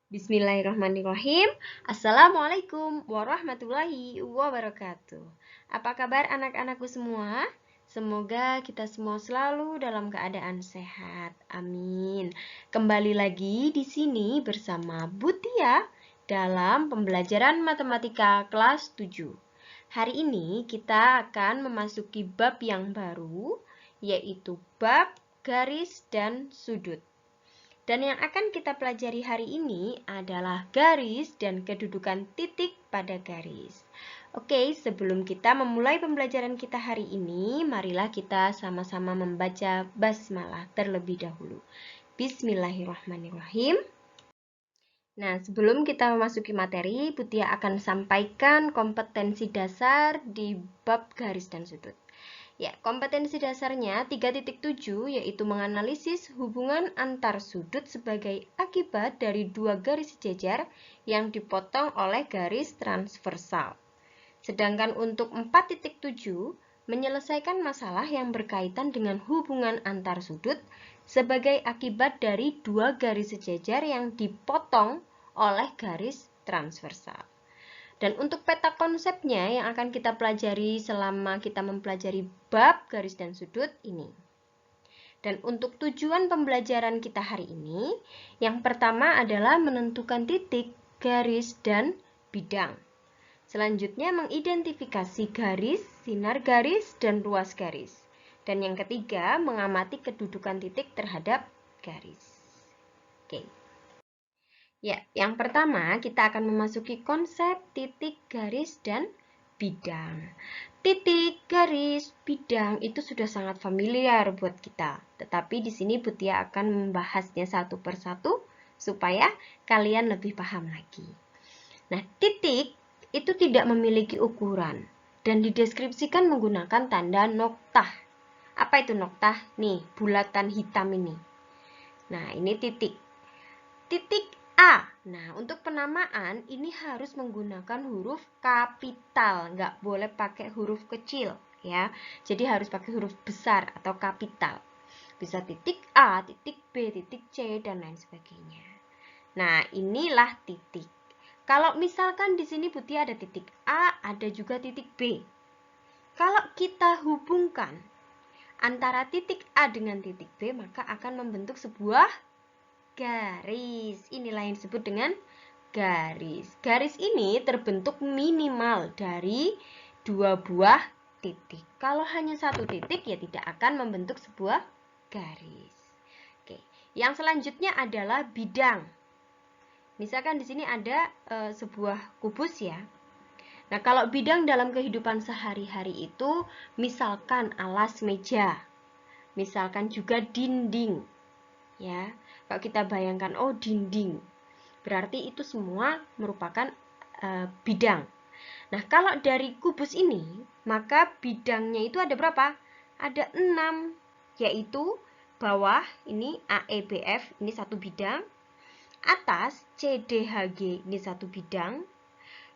Bismillahirrahmanirrahim. Assalamualaikum warahmatullahi wabarakatuh. Apa kabar anak-anakku semua? Semoga kita semua selalu dalam keadaan sehat. Amin. Kembali lagi di sini bersama Butia dalam pembelajaran matematika kelas 7. Hari ini kita akan memasuki bab yang baru, yaitu bab garis dan sudut. Dan yang akan kita pelajari hari ini adalah garis dan kedudukan titik pada garis. Oke, sebelum kita memulai pembelajaran kita hari ini, marilah kita sama-sama membaca basmalah terlebih dahulu. Bismillahirrahmanirrahim. Nah, sebelum kita memasuki materi, Butia akan sampaikan kompetensi dasar di bab garis dan sudut. Ya, kompetensi dasarnya 3.7 yaitu menganalisis hubungan antar sudut sebagai akibat dari dua garis sejajar yang dipotong oleh garis transversal. Sedangkan untuk 4.7 menyelesaikan masalah yang berkaitan dengan hubungan antar sudut sebagai akibat dari dua garis sejajar yang dipotong oleh garis transversal. Dan untuk peta konsepnya yang akan kita pelajari selama kita mempelajari bab garis dan sudut ini. Dan untuk tujuan pembelajaran kita hari ini, yang pertama adalah menentukan titik, garis, dan bidang. Selanjutnya mengidentifikasi garis, sinar garis, dan ruas garis. Dan yang ketiga, mengamati kedudukan titik terhadap garis. Oke. Ya, yang pertama kita akan memasuki konsep titik, garis, dan bidang. Titik, garis, bidang itu sudah sangat familiar buat kita. Tetapi di sini Butia akan membahasnya satu persatu supaya kalian lebih paham lagi. Nah, titik itu tidak memiliki ukuran dan dideskripsikan menggunakan tanda noktah. Apa itu noktah? Nih, bulatan hitam ini. Nah, ini titik. Titik A. Nah, untuk penamaan ini harus menggunakan huruf kapital, nggak boleh pakai huruf kecil ya. Jadi harus pakai huruf besar atau kapital. Bisa titik A, titik B, titik C dan lain sebagainya. Nah, inilah titik. Kalau misalkan di sini Butia ada titik A, ada juga titik B. Kalau kita hubungkan antara titik A dengan titik B, maka akan membentuk sebuah garis. Inilah yang disebut dengan garis. Garis ini terbentuk minimal dari dua buah titik. Kalau hanya satu titik ya tidak akan membentuk sebuah garis. Oke, yang selanjutnya adalah bidang. Misalkan di sini ada sebuah kubus ya. Nah, kalau bidang dalam kehidupan sehari-hari itu misalkan alas meja, misalkan juga dinding. Ya, kalau kita bayangkan, oh dinding, berarti itu semua merupakan bidang. Nah, kalau dari kubus ini, maka bidangnya itu ada berapa? Ada 6, yaitu bawah ini AEBF, ini satu bidang. Atas CDHG, ini satu bidang.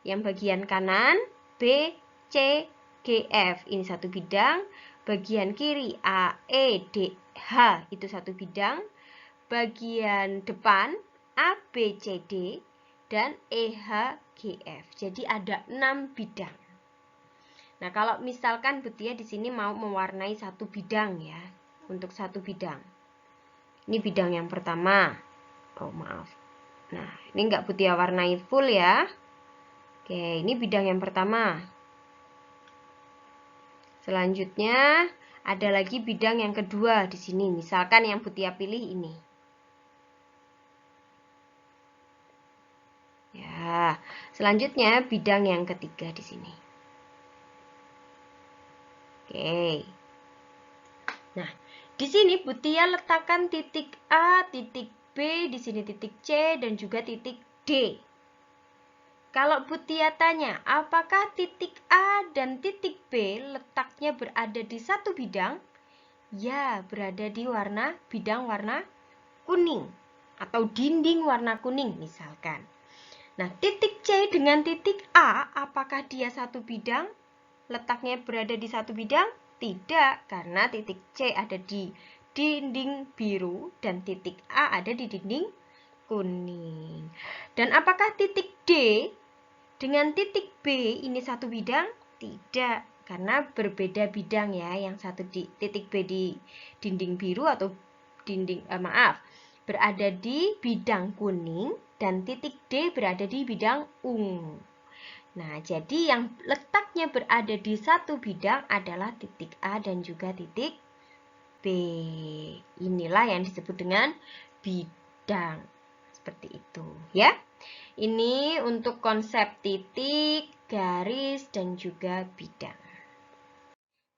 Yang bagian kanan BCGF, ini satu bidang. Bagian kiri AEDH, itu satu bidang. Bagian depan ABCD dan EHGF. Jadi ada 6 bidang. Nah, kalau misalkan Butia di sini mau mewarnai satu bidang ya, untuk satu bidang. Ini bidang yang pertama. Oh, maaf. Nah, ini enggak Butia warnai full ya. Oke, ini bidang yang pertama. Selanjutnya ada lagi bidang yang kedua di sini. Misalkan yang Butia pilih ini. Ya, selanjutnya bidang yang ketiga di sini. Oke. Nah, di sini Butia letakkan titik A, titik B, di sini titik C dan juga titik D. Kalau Butia tanya, apakah titik A dan titik B letaknya berada di satu bidang? Ya, berada di bidang warna kuning atau dinding warna kuning misalkan. Nah, titik C dengan titik A, apakah dia satu bidang? Letaknya berada di satu bidang? Tidak, karena titik C ada di dinding biru dan titik A ada di dinding kuning. Dan apakah titik D dengan titik B ini satu bidang? Tidak, karena berbeda bidang ya. Yang satu di titik B di dinding biru atau berada di bidang kuning, dan titik D berada di bidang ungu. Nah, jadi yang letaknya berada di satu bidang adalah titik A dan juga titik B. Inilah yang disebut dengan bidang. Seperti itu ya. Ini untuk konsep titik, garis, dan juga bidang.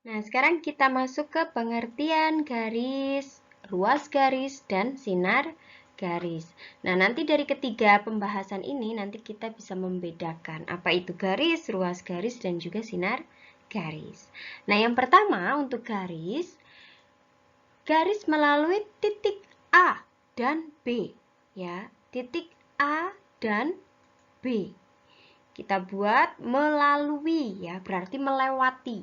Nah, sekarang kita masuk ke pengertian garis, ruas garis, dan sinar garis. Nah, nanti dari ketiga pembahasan ini nanti kita bisa membedakan apa itu garis, ruas garis, dan juga sinar garis. Nah, yang pertama untuk garis melalui titik A dan B ya. Titik A dan B. Kita buat melalui ya, berarti melewati.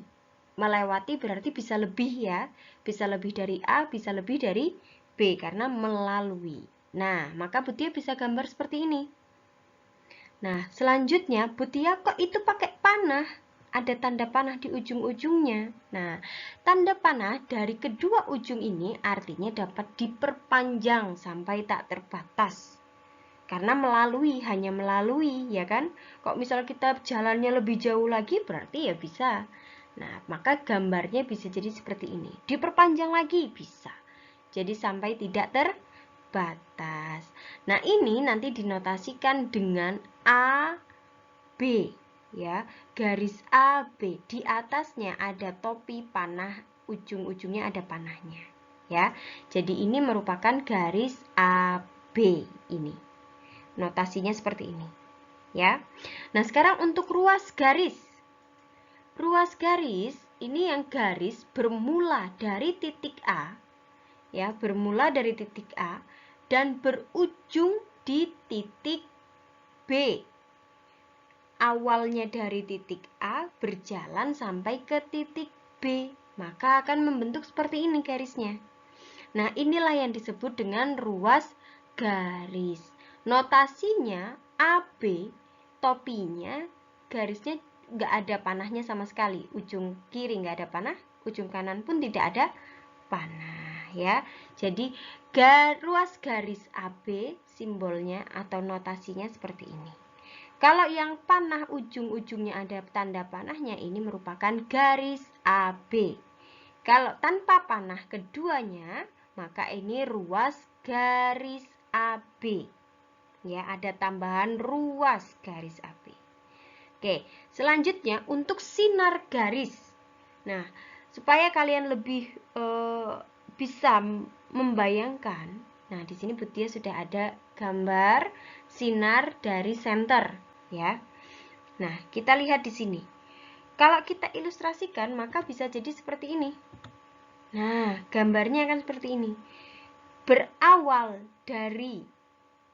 Melewati berarti bisa lebih ya. Bisa lebih dari A, bisa lebih dari B karena melalui. Nah, maka Butia bisa gambar seperti ini. Nah, selanjutnya Butia kok itu pakai panah? Ada tanda panah di ujung-ujungnya. Nah, tanda panah dari kedua ujung ini artinya dapat diperpanjang sampai tak terbatas. Karena melalui, hanya melalui, ya kan? Kok misal kita jalannya lebih jauh lagi, berarti ya bisa. Nah, maka gambarnya bisa jadi seperti ini. Diperpanjang lagi, bisa. Jadi sampai tidak terbatas. Nah, ini nanti dinotasikan dengan A, B. Ya, garis A, B. Di atasnya ada topi panah, ujung-ujungnya ada panahnya. Ya, jadi ini merupakan garis AB ini. Notasinya seperti ini, ya. Nah, sekarang untuk ruas garis. Ruas garis ini yang garis bermula dari titik A, ya, bermula dari titik A dan berujung di titik B. Awalnya dari titik A berjalan sampai ke titik B, maka akan membentuk seperti ini garisnya. Nah, inilah yang disebut dengan ruas garis. Notasinya AB, topinya, garisnya nggak ada panahnya sama sekali. Ujung kiri nggak ada panah, ujung kanan pun tidak ada panah ya. Jadi ruas garis AB simbolnya atau notasinya seperti ini. Kalau yang panah ujung-ujungnya ada tanda panahnya, ini merupakan garis AB. Kalau tanpa panah keduanya, maka ini ruas garis AB. Ya, ada tambahan ruas garis AB. Oke, selanjutnya untuk sinar garis. Nah, supaya kalian lebih bisa membayangkan, nah di sini Butia sudah ada gambar sinar dari senter, ya. Nah, kita lihat di sini. Kalau kita ilustrasikan, maka bisa jadi seperti ini. Nah, gambarnya akan seperti ini. Berawal dari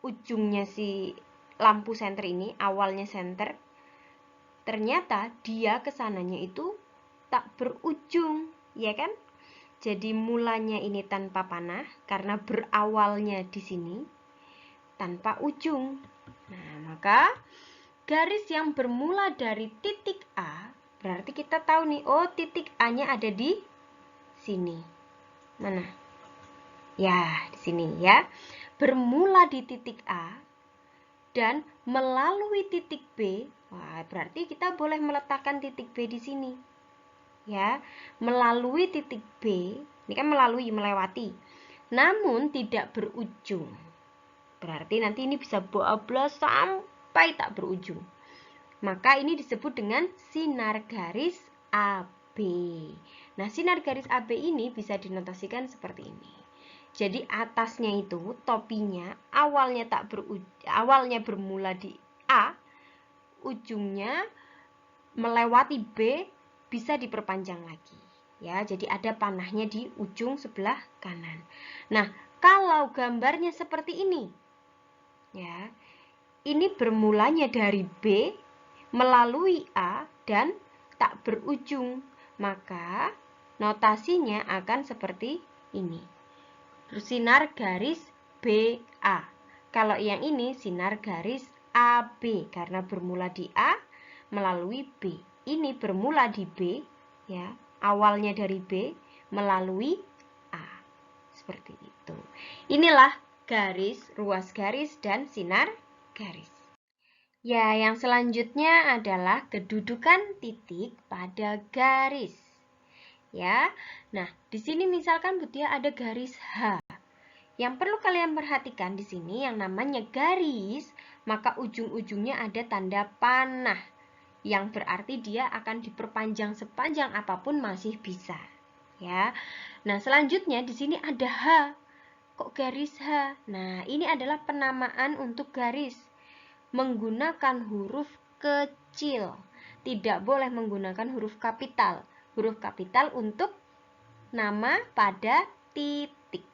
ujungnya si lampu senter ini, awalnya senter, ternyata dia kesananya itu tak berujung, ya kan? Jadi mulanya ini tanpa panah karena berawalnya di sini tanpa ujung. Nah, maka garis yang bermula dari titik A, berarti kita tahu nih, oh titik A-nya ada di sini. Mana? Ya, di sini ya. Bermula di titik A dan melalui titik B. Wah, berarti kita boleh meletakkan titik B di sini. Ya, melalui titik B, ini kan melalui, melewati. Namun tidak berujung. Berarti nanti ini bisa bablas sampai tak berujung. Maka ini disebut dengan sinar garis AB. Nah, sinar garis AB ini bisa dinotasikan seperti ini. Jadi atasnya itu topinya awalnya bermula di A, ujungnya melewati B, bisa diperpanjang lagi. Ya, jadi ada panahnya di ujung sebelah kanan. Nah, kalau gambarnya seperti ini, ya, ini bermulanya dari B melalui A dan tak berujung, maka notasinya akan seperti ini. Sinar garis BA. Kalau yang ini sinar garis AB karena bermula di A melalui B. Ini bermula di B, ya, awalnya dari B melalui A. Seperti itu. Inilah garis, ruas garis, dan sinar garis. Ya, yang selanjutnya adalah kedudukan titik pada garis. Ya. Nah, di sini misalkan Butia ada garis H. Yang perlu kalian perhatikan di sini yang namanya garis, maka ujung-ujungnya ada tanda panah. Yang berarti dia akan diperpanjang sepanjang apapun masih bisa. Ya. Nah, selanjutnya di sini ada H. Kok garis H? Nah, ini adalah penamaan untuk garis. Menggunakan huruf kecil. Tidak boleh menggunakan huruf kapital. Huruf kapital untuk nama pada titik.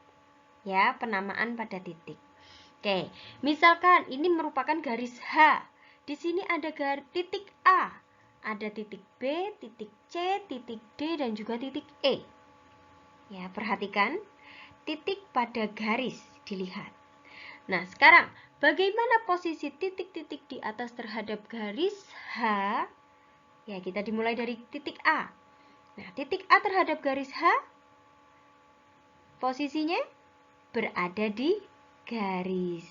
Ya, penamaan pada titik. Oke, misalkan ini merupakan garis H. Di sini ada titik A, ada titik B, titik C, titik D, dan juga titik E. Ya, perhatikan titik pada garis dilihat. Nah, sekarang bagaimana posisi titik-titik di atas terhadap garis H? Ya, kita dimulai dari titik A. Nah, titik A terhadap garis H, posisinya berada di garis.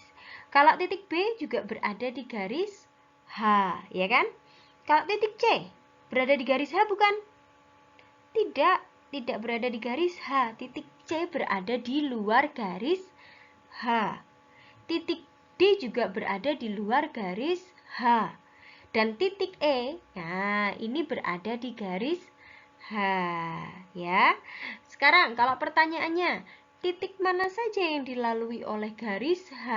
Kalau titik B juga berada di garis H, ya kan? Kalau titik C berada di garis H bukan? Tidak berada di garis H. Titik C berada di luar garis H. Titik D juga berada di luar garis H. Dan titik E, nah ini berada di garis H, ya. Sekarang kalau pertanyaannya, titik mana saja yang dilalui oleh garis H?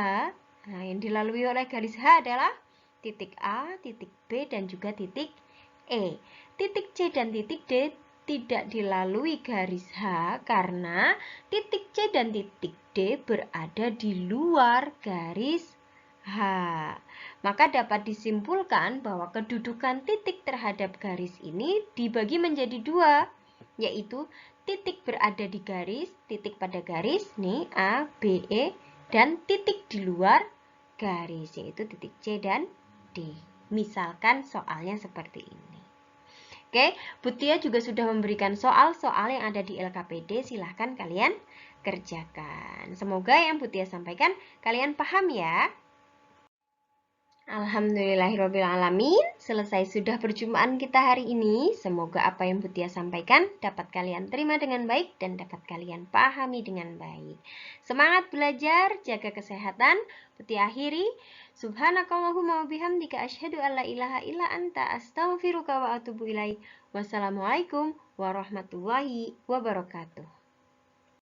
Nah, yang dilalui oleh garis H adalah titik A, titik B, dan juga titik E. Titik C dan titik D tidak dilalui garis H karena titik C dan titik D berada di luar garis H. Maka dapat disimpulkan bahwa kedudukan titik terhadap garis ini dibagi menjadi dua, yaitu titik berada di garis, titik pada garis, nih A, B, E, dan titik di luar garis, yaitu titik C dan D. Misalkan soalnya seperti ini. Oke, Butia juga sudah memberikan soal-soal yang ada di LKPD, silahkan kalian kerjakan. Semoga yang Butia sampaikan kalian paham ya. Alhamdulillahirrabbilalamin, selesai sudah perjumpaan kita hari ini. Semoga apa yang Butia sampaikan dapat kalian terima dengan baik dan dapat kalian pahami dengan baik. Semangat belajar, jaga kesehatan. Butia akhiri. Subhanakallahumma wabihamdika asyhadu alla ilaha illa anta astaghfiruka wa atubu ilaik. Wassalamualaikum warahmatullahi wabarakatuh.